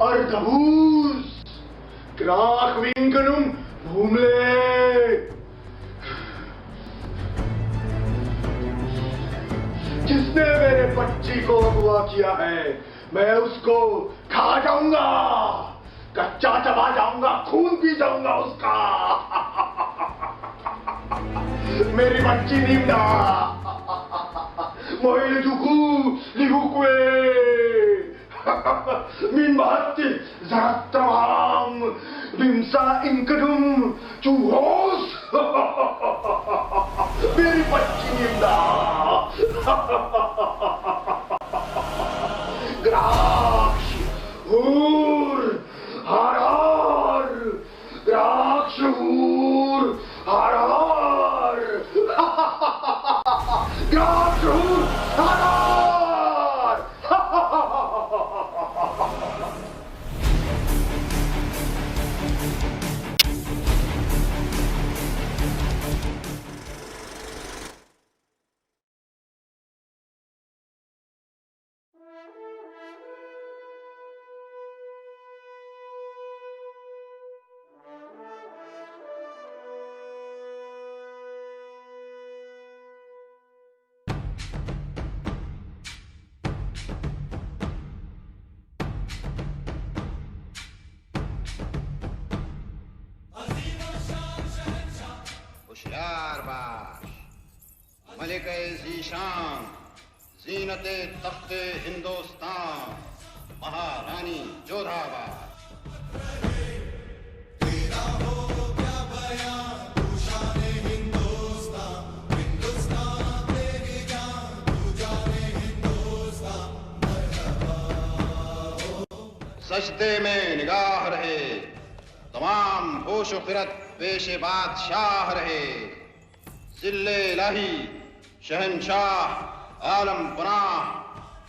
Artabus, Krach Winkenum, Humle. जिसने मेरे बच्ची को अगवा किया है, मैं उसको खा जाऊंगा, कच्चा चबा जाऊंगा, खून पी जाऊंगा उसका। मेरी बच्ची निम्दा, मोइल जुकू, लिहुक्वे। Min bahati Zaratram Bimsa Inkadum Churros Very Pachinda Graksh Hur Harar Graksh Hur Harar Graksh Hur Harar Malik Zeeshan ज़ीनते तख्ते हिंदुस्तान महारानी जोधाबाद। सजदे में निगाह रहे तमाम होश फिरत पेशे बादशाह रहे। जिल्ले इलाही शहनशाह आलम पनाह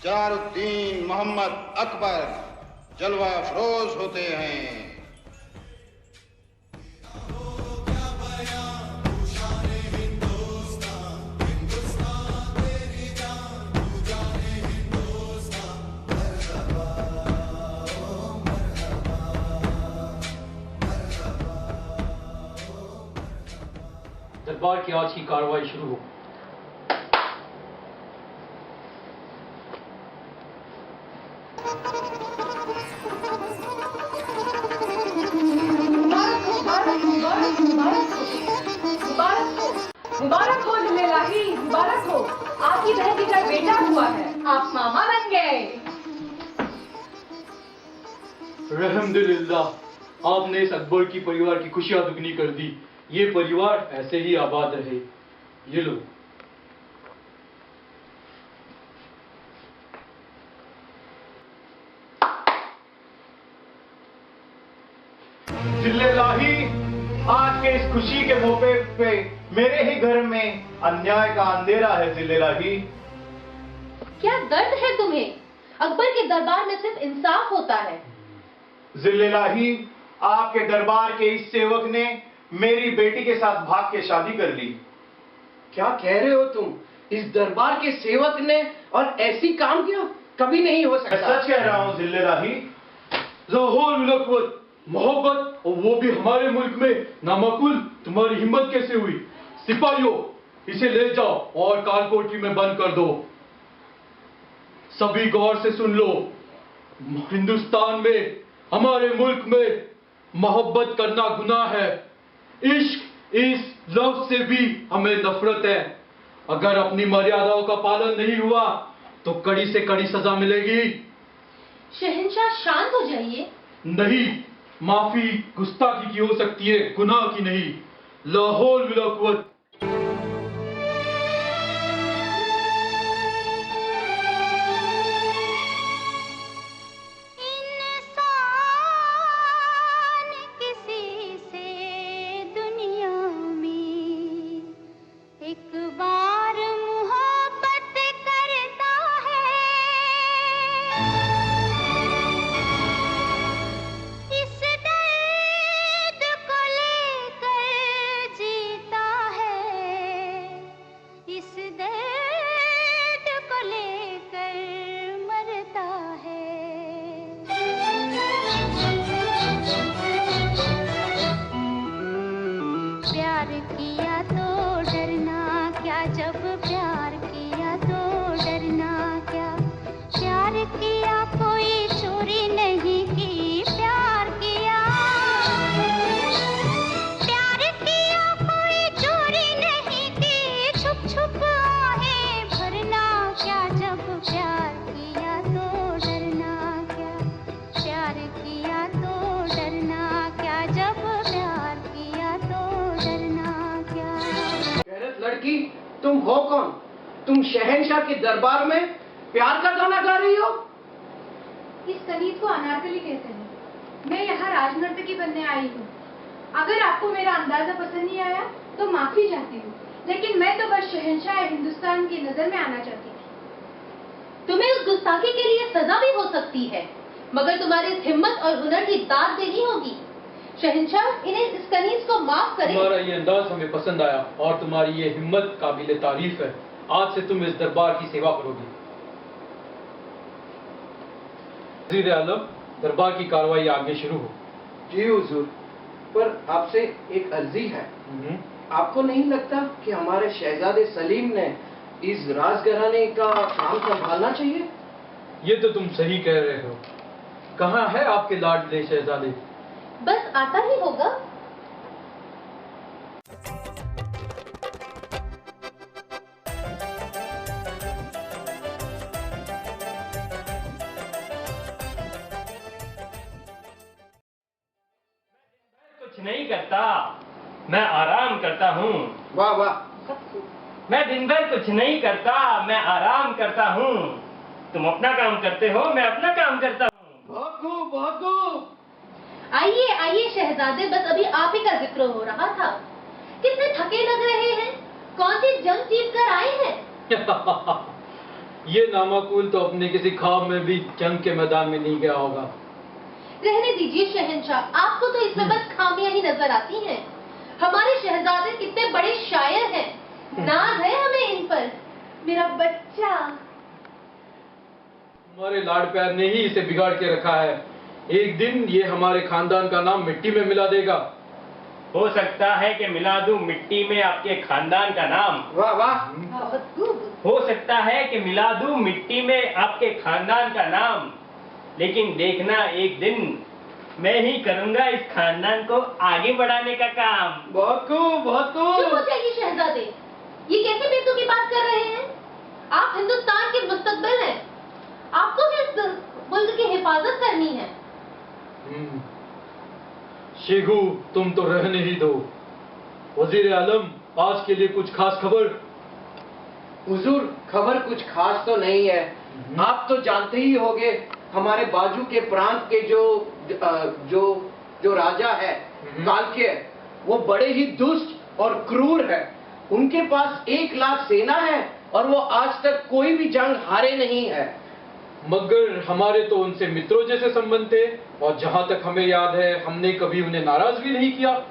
जलालुद्दीन मोहम्मद अकबर जलवा फरोज होते हैं। दरबार की आज की कार्रवाई शुरू हो। मुबारक हो जिल्लेलाही, मुबारक हो। आपकी बहन का बेटा हुआ है, आप मामा बन गए। अल्हम्दुलिल्लाह, आपने इस अकबर की परिवार की खुशियां दुगनी कर दी। ये परिवार ऐसे ही आबाद रहे। ये लो। जिल्लेलाही, आज के इस खुशी के मौके पे मेरे ही घर में अन्याय का अंधेरा है। जिल्लेलाही, क्या दर्द है तुम्हें? अकबर के दरबार में सिर्फ इंसाफ होता है। जिल्लेलाही, आपके दरबार के इस सेवक ने मेरी बेटी के साथ भाग के शादी कर ली। क्या कह रहे हो तुम? इस दरबार के सेवक ने और ऐसी काम किया? कभी नहीं हो सकता। मैं सच कह रहा हूँ जिल्लेलाही। लाहौर मुलकवत मोहब्बत, और वो भी हमारे मुल्क में नामाकुल। तुम्हारी हिम्मत कैसे हुई? सिपाहियों, इसे ले जाओ और कालकोठरी में बंद कर दो। सभी गौर से सुन लो। हिंदुस्तान में, हमारे मुल्क में मोहब्बत करना गुनाह है। इश्क, इस लफ्ज से भी हमें नफरत है। अगर अपनी मर्यादाओं का पालन नहीं हुआ तो कड़ी से कड़ी सजा मिलेगी। शहंशाह, शांत हो जाइए। नहीं, माफी गुस्ताखी की हो सकती है, गुनाह की नहीं। लाहौल विलाकुवत। प्यार किया तो डरना क्या, जब प्यार किया तो डरना क्या। प्यार किया कोई चोरी नहीं की, प्यार किया कोई चोरी नहीं की, छुप छुप आहें भरना क्या, जब प्यार किया तो डरना क्या। प्यार किया तो डरना क्या, जब प्यार किया तो डरना क्या। गैरत लड़की, तुम हो कौन? तुम शहंशाह के दरबार में प्यार का गाना गा रही हो? इस कनीज को अनारकली कहते हैं। मैं यहाँ राजनर्तकी बनने आई हूँ। अगर आपको मेरा अंदाजा पसंद नहीं आया तो माफी चाहती हूँ, लेकिन मैं तो बस शहंशाह हिंदुस्तान की नजर में आना चाहती थी। तुम्हें उस गुस्ताखी के लिए सजा भी हो सकती है, मगर तुम्हारी इस हिम्मत और हुनर की दाद देनी होगी। शहंशाह, इन्हें इस कनीज को माफ करें। तुम्हारा ये अंदाज हमें पसंद आया और तुम्हारी ये हिम्मत काबिल तारीफ है। आज से तुम इस दरबार की सेवा करोगी। वज़ीर आलम, दरबार की कार्रवाई आगे शुरू हो। जी हुजूर, पर आपसे एक अर्जी है। आपको नहीं लगता कि हमारे शहजादे सलीम ने इस राजघराने का काम संभालना चाहिए? ये तो तुम सही कह रहे हो। कहाँ है आपके लाडले शहजादे? बस आता ही होगा। कुछ नहीं करता, मैं आराम करता हूँ। वाह वाह। मैं दिन भर कुछ नहीं करता, मैं आराम करता हूँ। तुम अपना काम करते हो, मैं अपना काम करता हूँ। बहुत खूब, बहुत खूब। आइए आइए शहजादे, बस अभी आप ही का जिक्र हो रहा था। कितने थके लग रहे हैं, कौन सी जंग जीत कर आए हैं? ये नामाकुल तो अपने किसी ख्वाब में भी जंग के मैदान में नहीं गया होगा। रहने दीजिए शहंशाह, आपको तो इसमें बस खामियां ही नजर आती हैं। हमारे शहजादे कितने बड़े शायर हैं, नाज है हमें इन पर। मेरा बच्चा। हमारे लाड प्यार ने ही इसे बिगाड़ के रखा है। एक दिन ये हमारे खानदान का नाम मिट्टी में मिला देगा। हो सकता है कि मिला दूं मिट्टी में आपके खानदान का नाम। वाह वाह। बहुत खूब। हो सकता है कि मिला दूं मिट्टी में आपके खानदान का नाम, लेकिन देखना एक दिन मैं ही करूंगा इस खानदान को आगे बढ़ाने का काम। बहुत खूब, बहुत चुप हो खूब। जाइए शहजादे, ये कैसे बेतु की बात कर रहे हैं? आप हिंदुस्तान के मुस्तकबिल हैं, आपको भी इस मुल्क की हिफाजत करनी है। शेखू, तुम तो रहने ही दो। वजीर आलम, आज के लिए कुछ खास खबर? हुजूर, खबर कुछ खास तो नहीं है। आप तो जानते ही होंगे, हमारे बाजू के प्रांत के जो राजा है कालके, वो बड़े ही दुष्ट और क्रूर है। उनके पास 1 लाख सेना है और वो आज तक कोई भी जंग हारे नहीं है। मगर हमारे तो उनसे मित्रों जैसे संबंध थे और जहां तक हमें याद है हमने कभी उन्हें नाराज भी नहीं किया।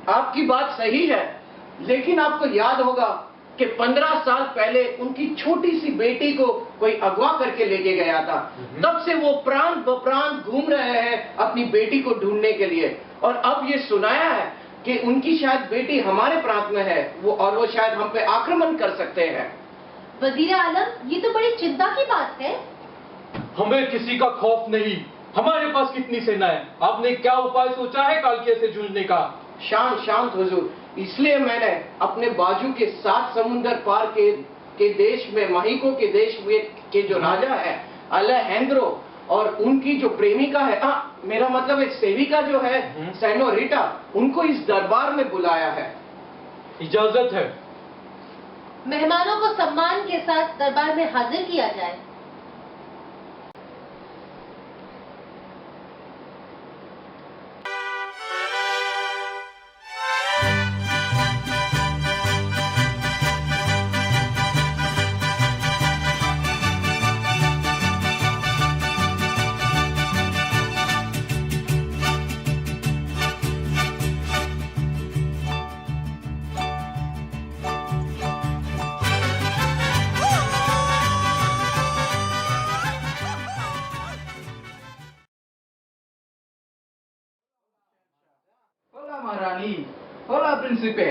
आपकी बात सही है, लेकिन आपको याद होगा कि 15 साल पहले उनकी छोटी सी बेटी को कोई अगवा करके लेके गया था। तब से वो प्रांत बप्रांत घूम रहे हैं अपनी बेटी को ढूंढने के लिए, और अब ये सुनाया है कि उनकी शायद बेटी हमारे प्रांत में है, वो शायद हम पे आक्रमण कर सकते हैं। वजीर आलम, ये तो बड़ी चिंता की बात है। हमें किसी का खौफ नहीं, हमारे पास कितनी सेना है। आपने क्या उपाय सोचा है कालके से जूझने का? शांत शांत हुजूर, इसलिए मैंने अपने बाजू के 7 समुंदर पार के देश में, महिको के देश में के जो राजा है अलेहेंद्रो, और उनकी जो प्रेमिका है, मेरा मतलब एक सेविका जो है सेनोरिटा, उनको इस दरबार में बुलाया है। इजाजत है। मेहमानों को सम्मान के साथ दरबार में हाजिर किया जाए। Príncipe.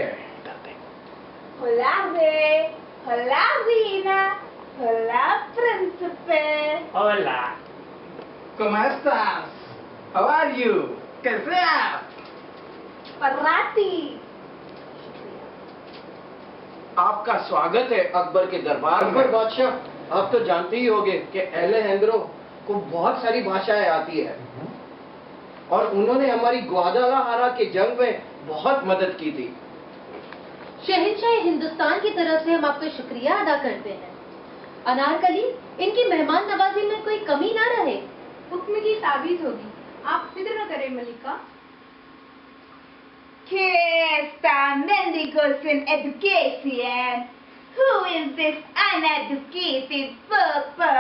Hola, Rey. Hola, Reina. Hola, Príncipe. होला ¿Cómo estás? How are you? कैसे आप? Parati. आपका स्वागत है अकबर के दरबार में। अकबर बादशाह, आप तो जानते ही होंगे कि एलेजेंड्रो को बहुत सारी भाषाएं आती है और उन्होंने हमारी ग्वादालाहारा के जंग में बहुत मदद की थी। शहंशाह हिंदुस्तान की तरफ से हम आपका शुक्रिया अदा करते हैं। अनारकली, इनकी मेहमान नवाजी में कोई कमी ना रहे। हुक्म की ताबीज होगी, आप फिक्र न करें मलिका। Que esta mendigo sin education? Who is this uneducated papa?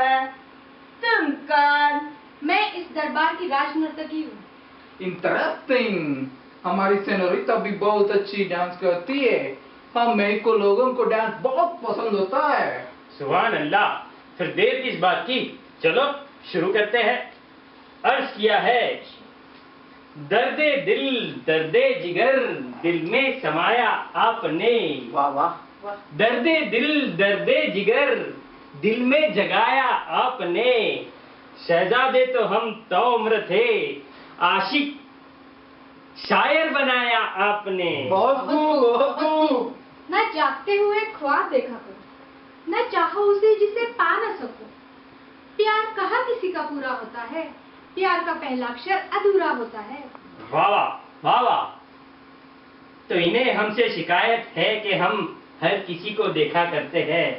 तुम कौन? मैं इस दरबार की राजनर्तकी हूँ। इंटरेस्टिंग। हमारी सेनोरिटा भी बहुत अच्छी डांस करती है। हमें को लोगों को डांस बहुत पसंद होता है। सुभान अल्लाह, फिर देर किस बात की, चलो शुरू करते हैं। अर्ज किया है, दर्दे दिल दर्दे जिगर दिल में समाया आपने। वाह वाह। दर्दे दिल दर्दे जिगर दिल में जगाया आपने। शहजादे तो हम तौम्र थे, आशिक शायर बनाया आपने। बहुत खूब, बहुत खूब। न जागते हुए ख्वाब देखा करो, न चाहो उसे जिसे पा न सको। प्यार कहाँ किसी का पूरा होता है, प्यार का पहला अक्षर अधूरा होता है। वाह वाह, वाह वाह। तो इन्हें हमसे शिकायत है कि हम हर किसी को देखा करते हैं।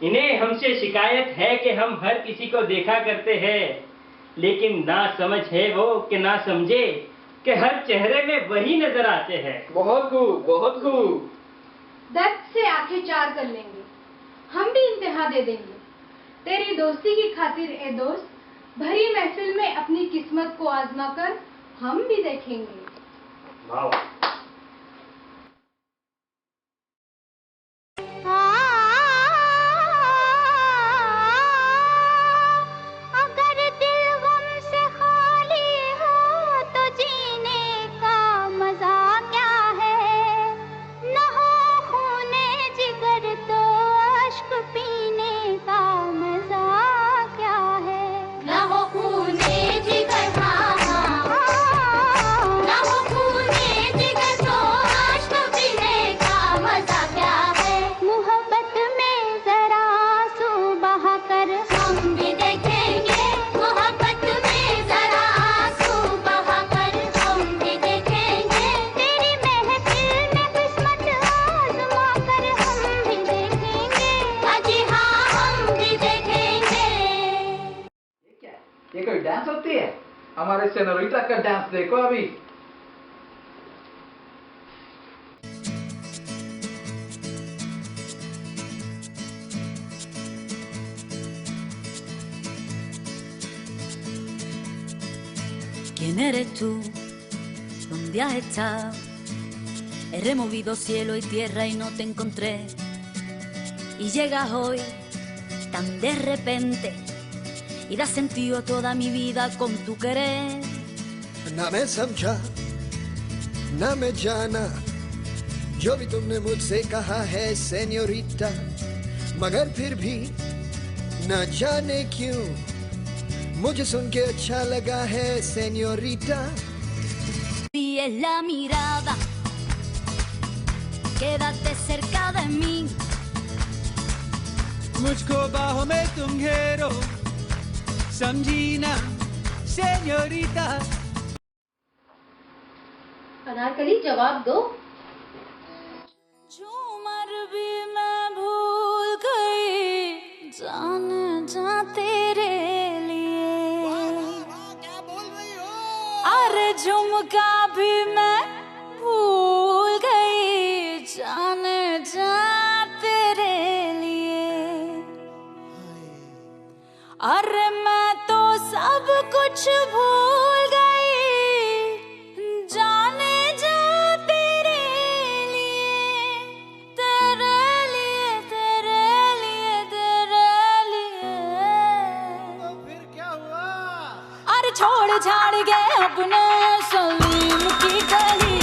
इन्हें हमसे शिकायत है कि हम हर किसी को देखा करते हैं, लेकिन ना समझ है वो कि ना समझे कि हर चेहरे में वही नजर आते हैं। बहुत खूब, बहुत खूब। दर्द से आंखें चार कर लेंगे, हम भी इंतहा दे देंगे। तेरी दोस्ती की खातिर ए दोस्त, भरी महफिल में अपनी किस्मत को आजमा कर हम भी देखेंगे। वाह वाह। अगर दिल गम से खाली हो तो जीने का मजा क्या है। न हो खूने जिगर तो अश्क पीने का मजा क्या है। न हो खूने जिगर, न हो खूने जिगर तो अश्क पीने का मजा क्या है। मोहब्बत में जरा आंसू बहा कर हम भी देखेंगे। मोहब्बत में जरा आंसू बहा कर हम भी देखेंगे। तेरी महफिल में किस्मत आजमा कर हम भी देखेंगे। अजी हाँ, हम भी देखेंगे। ये कोई डांस होती है? हमारे सेनोरिटा का डांस देखो अभी। ¿Quién eres tú? ¿Dónde has estado? He removido cielo y tierra y no te encontré. Y llegas hoy tan de repente y das sentido a toda mi vida con tu querer. ना मैं समझा ना मैं जाना जो भी तुमने मुझसे कहा है सेन्योरिटा, मगर फिर भी न जाने क्यों मुझे सुन के अच्छा लगा है senorita. Y es la mirada, quédate cerca de mí. मुझको बाहों में तुम घेरो, समझी ना सेन्योरिटा। अनारकली, जवाब दो। झूमर भी मैं भूल गई, जान जा तेरे लिए। अरे झुमका भी मैं भूल गई, जान जा तेरे लिए। अरे मैं तो सब कुछ भूल गई, जाने जा तेरे लिए। तेरे लिए, तेरे लिए, तेरे लिए। फिर क्या हुआ? अरे छोड़ छाड़ गए अपने सलीम की गली।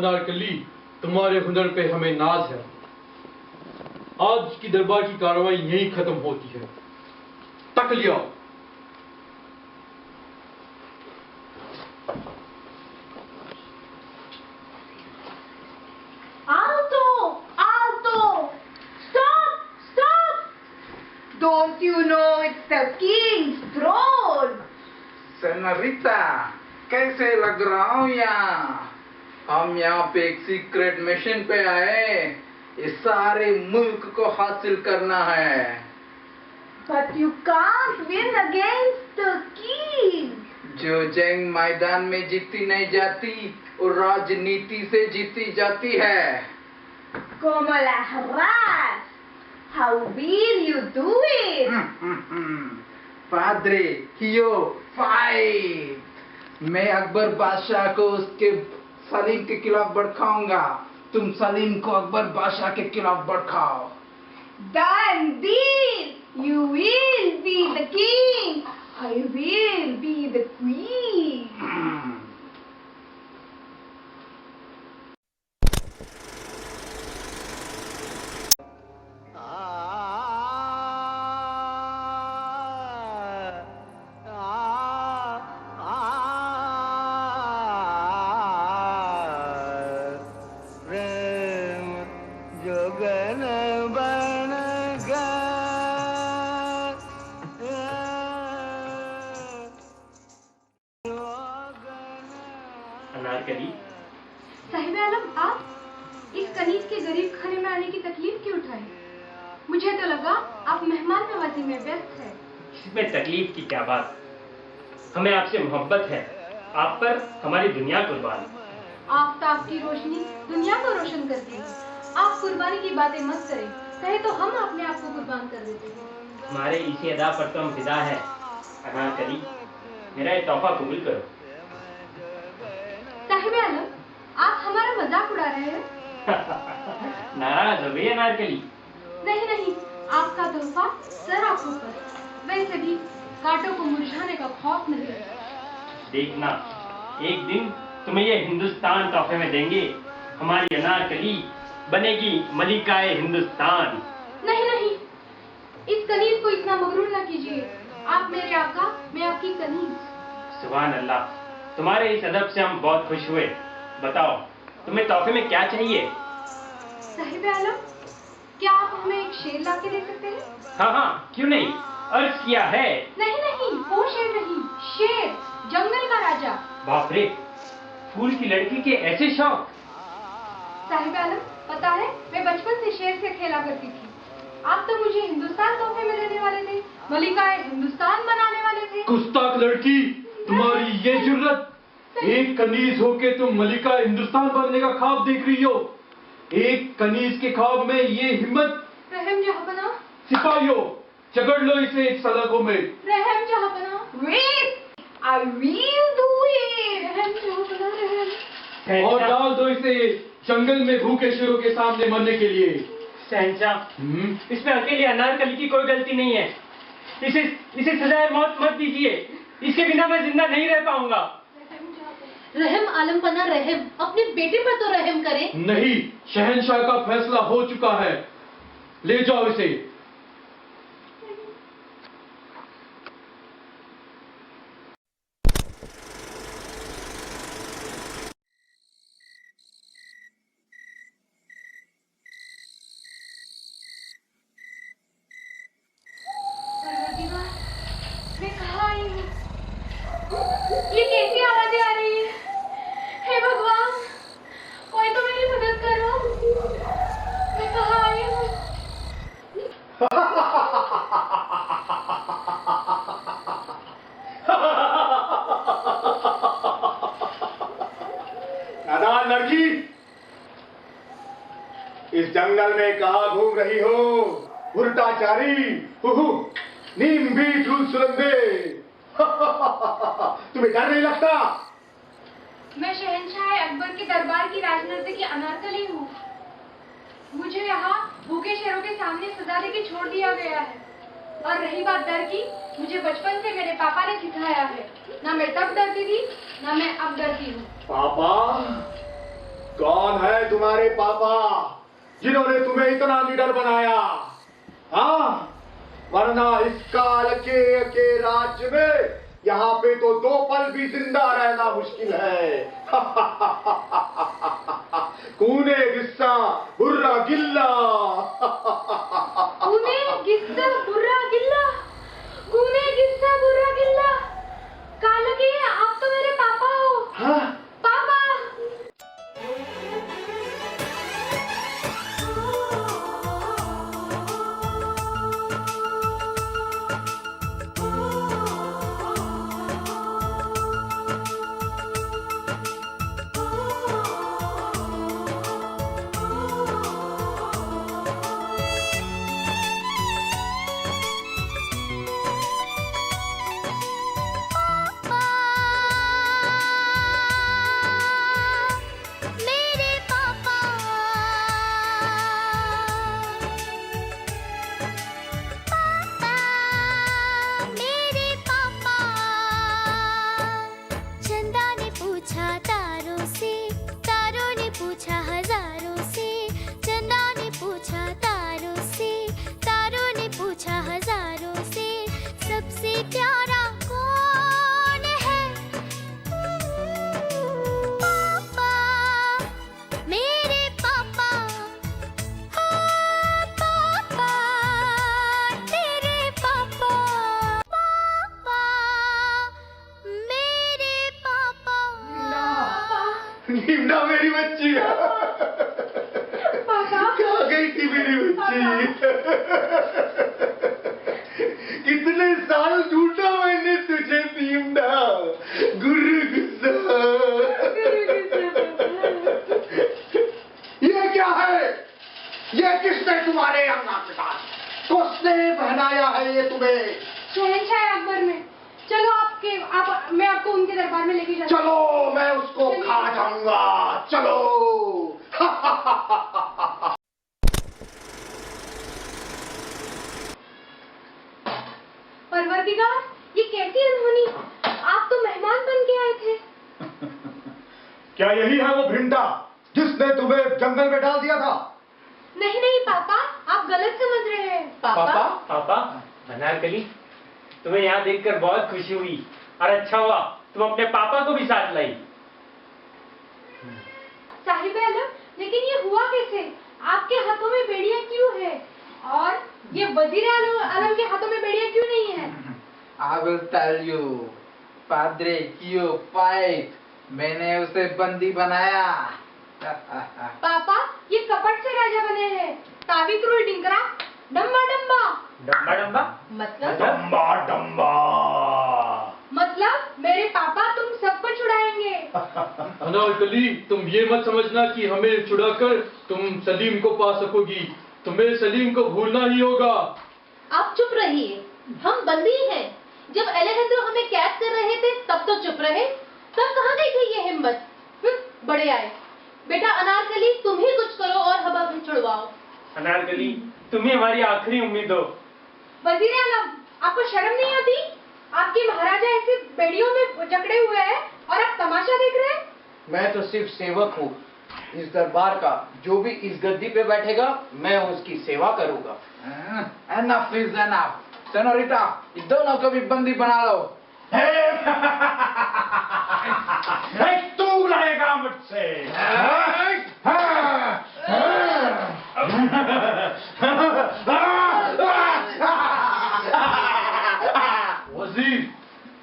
अनारकली, तुम्हारे हुनर पे हमें नाज है। आज की दरबार की कार्रवाई यहीं खत्म होती है। तक लिया। Alto! Alto! Stop! Stop! Don't you know it's the king's throne? Senorita, कैसे लग रहा हूँ यहाँ? हम यहाँ पे एक सीक्रेट मिशन पे आए, इस सारे मुल्क को हासिल करना है। But you can't win against the king. जो जंग मैदान में जीती नहीं जाती, वो राजनीति से जीती जाती है। Como la harás? How will you do it? पाद्रे, हियो, फाइट! मैं अकबर बादशाह को उसके सलीम के खिलाफ भड़काऊंगा। तुम सलीम को अकबर बादशाह के खिलाफ भड़काओ। Done deal! You will be the king. I will be the queen. Anarkali, Sahib आलम, आप इस कनीज के गरीब खाने में आने की तकलीफ क्यों उठाई? मुझे तो लगा आप मेहमान नवाजी में व्यस्त हैं। इसमें तकलीफ की क्या बात? हमें आपसे मोहब्बत है। आप पर हमारी दुनिया कुर्बान। आफताब की रोशनी दुनिया को रोशन करती है। आप कुर्बानी की बातें मत करें, कहे तो हम अपने आप को कुर्बान कर देते हैं। हमारे इसी अदा पर तो हम फिदा है। अनारकली, मेरा ये तोहफा कबूल करो। साहिब आलम, आप हमारा मजाक उड़ा रहे हैं। नाराज हो गई अनारकली? नहीं नहीं, आपका तोहफा सर आंखों पर। वैसे भी कांटों को मुरझाने का खौफ नहीं है। देखना, एक दिन तुम्हें ये हिंदुस्तान तोहफे में देंगे। हमारी अनारकली बनेगी मलिकाए हिंदुस्तान। नहीं नहीं, इस कनीज को इतना मगरूर ना कीजिए। आप मेरे आका, मैं आपकी कनीज। सुभान अल्लाह, तुम्हारे इस अदब से हम बहुत खुश हुए। बताओ, तुम्हें तोहफे में क्या चाहिए? साहिब आलम, क्या आप हमें एक शेर ला के दे सकते हैं? हाँ हाँ, क्यों नहीं, अर्ज किया है। नहीं नहीं, वो शेर नहीं, शेर, जंगल का राजा। बाप रे, फूल की लड़की के ऐसे शौक। साहिब आलम, पता है, मैं बचपन से शेर से खेला करती थी। आप तो मुझे हिंदुस्तान तोहफे में देने वाले थे, मलिकाए हिंदुस्तान बनाने वाले थे। गुस्ताख लड़की, तुम्हारी ये जुर्रत! एक कनीज होके तुम मलिका हिंदुस्तान बनने का ख्वाब देख रही हो। एक कनीज के ख्वाब में ये हिम्मत! रहम जहांपनाह। सिपाहियों, चगड़ लो इसे एक सलाखों में। रहम जहांपनाह। Wait! I will do it. रहम जहांपनाह, रहम। और डाल दो इसे जंगल में भूखे शेरों के सामने मरने के लिए। शहंशाह, इसमें अकेले अनारकली की कोई गलती नहीं है। इसे सजाए मौत मत दीजिए। इसके बिना मैं जिंदा नहीं रह पाऊंगा। रहम आलम पना रहम, अपने बेटे पर तो रहम करें। नहीं, शहंशाह का फैसला हो चुका है। ले जाओ इसे। मैं कहाँ आई हूँ? ये कैसी आवाजें आ रही है? हे भगवान, कोई तो मेरी मदद करो। मैं कहाँ आई हूँ? नादान लड़की, इस जंगल में कहाँ घूम रही हो? उल्टाचारी, नीम बीट रूल सुलंदे। तुम्हें डर नहीं लगता? मैं शहंशाह अकबर के दरबार की राजनर्तकी की अनारकली हूँ। मुझे यहाँ भूखे शेरों के सामने सजा देके छोड़ दिया गया है। और रही बात डर की, मुझे बचपन से मेरे पापा ने सिखाया है। ना मैं तब डरती थी, ना मैं अब डरती हूँ। पापा? कौन है तुम्हारे पापा जिन्होंने तुम्हें इतना निडर बनाया? हाँ, वरना इस काल के राज्य में यहाँ पे तो 2 पल भी जिंदा रहना मुश्किल है। कूने गिस्सा बुर्रा गिल्ला। कूने गिस्सा बुर्रा गिल्ला, कूने गिस्सा बुर्रा गिल्ला। कालके, आप तो मेरे पापा हो। हाँ? पापा। नीमड़ा मेरी बच्ची। पापा। कहाँ गई थी मेरी बच्ची? कितने साल ढूंढा मैंने तुझे नीमड़ा। गुरु गुस्सा। ये क्या है? ये किसने तुम्हारे अंगा पे डाला? किसने पहनाया है ये तुम्हें? शहंशाह अकबर में। चलो मैं आपको उनके दरबार में लेके जाता हूँ। चलो, मैं उसको खा जाऊंगा। चलो। परवरदिगार, ये कैसी अनहोनी? आप तो मेहमान बन के आए थे। क्या यही है वो भिंडा जिसने तुम्हें जंगल में डाल दिया था? नहीं नहीं पापा, आप गलत समझ रहे हैं। पापा, अनारकली, तुम्हें यहाँ देखकर बहुत खुशी हुई और अच्छा हुआ तुम अपने पापा को भी साथ लाई। साहिब आलम, लेकिन ये हुआ कैसे? आपके हाथों में बेड़ियां क्यों है? और ये वजीर आलम के हाथों में बेड़ियां क्यों नहीं है? I will tell you, पाद्रे क्यों फाइट? मैंने उसे बंदी बनाया। पापा, ये कपट से राजा बने हैं। ताबिक रुल डिंकरा, डम्बा डम्बा। डम्बा डम्बा मतलब? डम्बा डम्बा मतलब मेरे पापा तुम सबको छुड़ाएंगे। अनारकली, तुम ये मत समझना कि हमें छुड़ाकर तुम सलीम को पा सकोगी। तुम्हें सलीम को भूलना ही होगा। आप चुप रहिए, हम बंदी हैं। जब अलejandro हमें कैद कर रहे थे तब तो चुप रहे, तब कहाँ गई थी ये हिम्मत? बड़े आए। बेटा अनारकली, तुम ही कुछ करो और हमें छुड़वाओ। अनारकली, तुम ही हमारी आखिरी उम्मीद हो। वजीर आलम, आपको शर्म नहीं आती? आपके महाराजा ऐसे बेड़ियों में जकड़े हुए हैं और आप तमाशा देख रहे हैं? मैं तो सिर्फ सेवक हूँ इस दरबार का। जो भी इस गद्दी पे बैठेगा मैं उसकी सेवा करूंगा। Enough is enough. सेनोरिटा, इन दोनों को भी बंदी बना लो। तू लड़ेगा मुझसे। वजीर,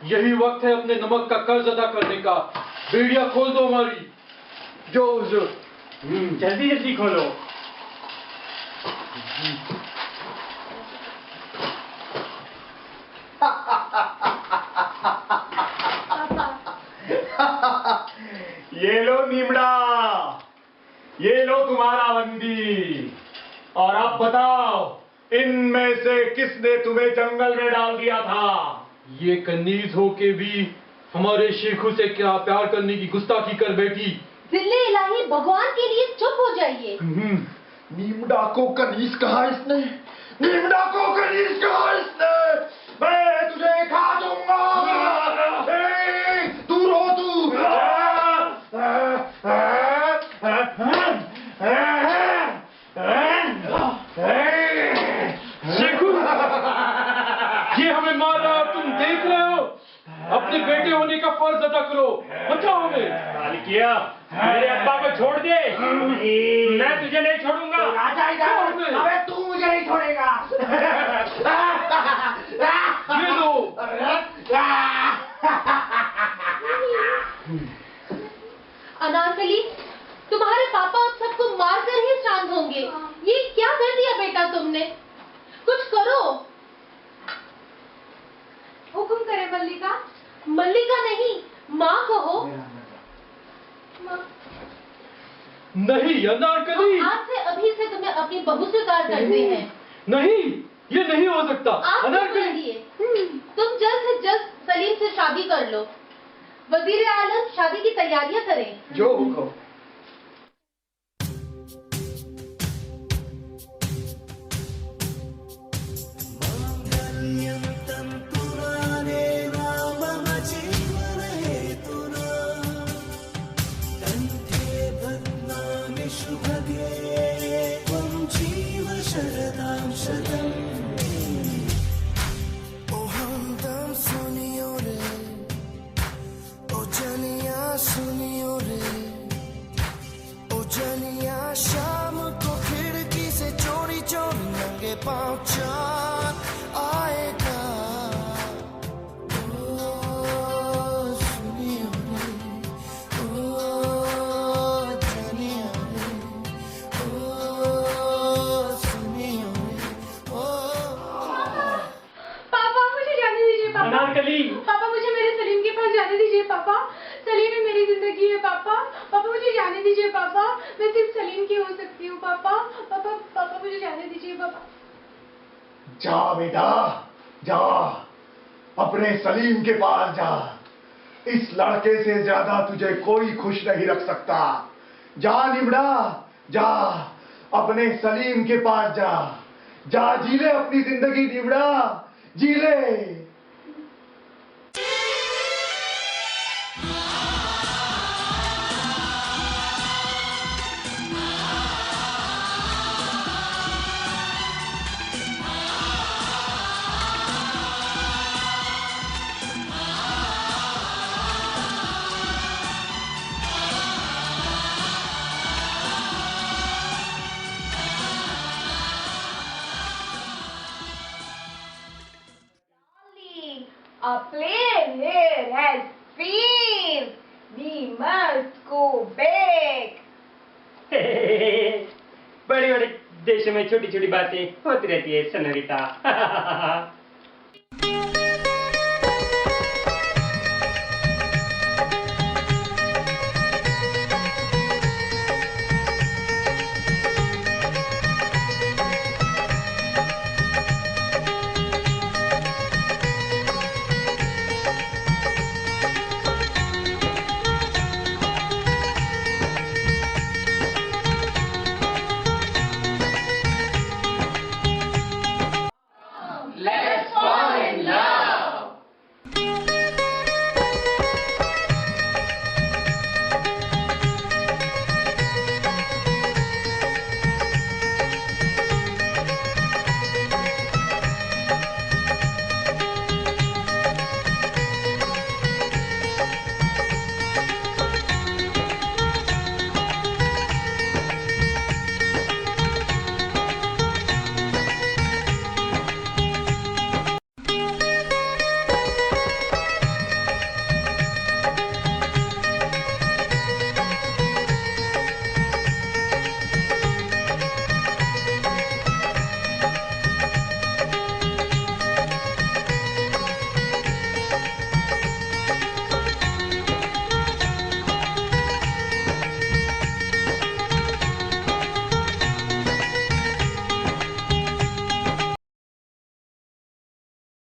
यही वक्त है अपने नमक का कर्ज अदा करने का। बेड़ियां खोल दो हमारी। जो हुजूर। जल्दी जल्दी खोलो। ये लो नीमड़ा, ये लो तुम्हारा बंदी। और अब बताओ, इनमें से किसने तुम्हें जंगल में डाल दिया था? ये कनीज होके भी हमारे शेखू से क्या प्यार करने की गुस्ताखी कर बैठी। जिल्ले इलाही, भगवान के लिए चुप हो जाइए। नीमड़ा को कनीज कहा इसने? नीमड़ा को कनीज कहा इसने? मैं तुझे खा दूंगा। दूर हो तू। अपने बेटे होने का फर्ज अदा करो, बचाओ हमें। मालिकिया, मेरे अब्बा को छोड़ दे, मैं तुझे नहीं छोड़ूंगा। राजा इधर, अबे तू मुझे नहीं छोड़ेगा। ये लो। अनारकली, तुम्हारे पापा अब सबको मारकर ही शांत होंगे। ये क्या कर दिया बेटा तुमने? कुछ करो। हुक्म करे मल्लिका। मल्लिका नहीं, माँ कहो। माँ। नहीं अनारकली, आज से अभी से तुम्हें अपनी बहू स्वीकार करते हैं। नहीं, ये नहीं हो सकता। अनारकली, तुम जल्द से जल्द सलीम से शादी कर लो। वजीर आलम शादी की तैयारियां करें। जो हुक्म। शाम को खिड़की से चोरी चोरी नंगे पाँव चाँद आएगा। ओ सुनियो रे, ओ जानिया रे, ओ सुनियो रे, ओ। पापा मुझे जाने दीजिए पापा। अनारकली। पापा मुझे मेरे सलीम के पास जाने दीजिए पापा। सलीम ही मेरी जिंदगी है पापा। पापा मुझे जाने दीजिए पापा। मैं सिर्फ सलीम की हो सकती हूँ पापा। पापा पापा मुझे जाने दीजिए पापा। जा बेटा, जा अपने सलीम के पास जा। इस लड़के से ज्यादा तुझे कोई खुश नहीं रख सकता। जा निमड़ा, जा अपने सलीम के पास जा। जा जी ले अपनी जिंदगी निमड़ा, जी ले। A plane here has fears. We must go back. बड़े बड़े देशों में छोटी छोटी बातें होती रहती है सनोरिता।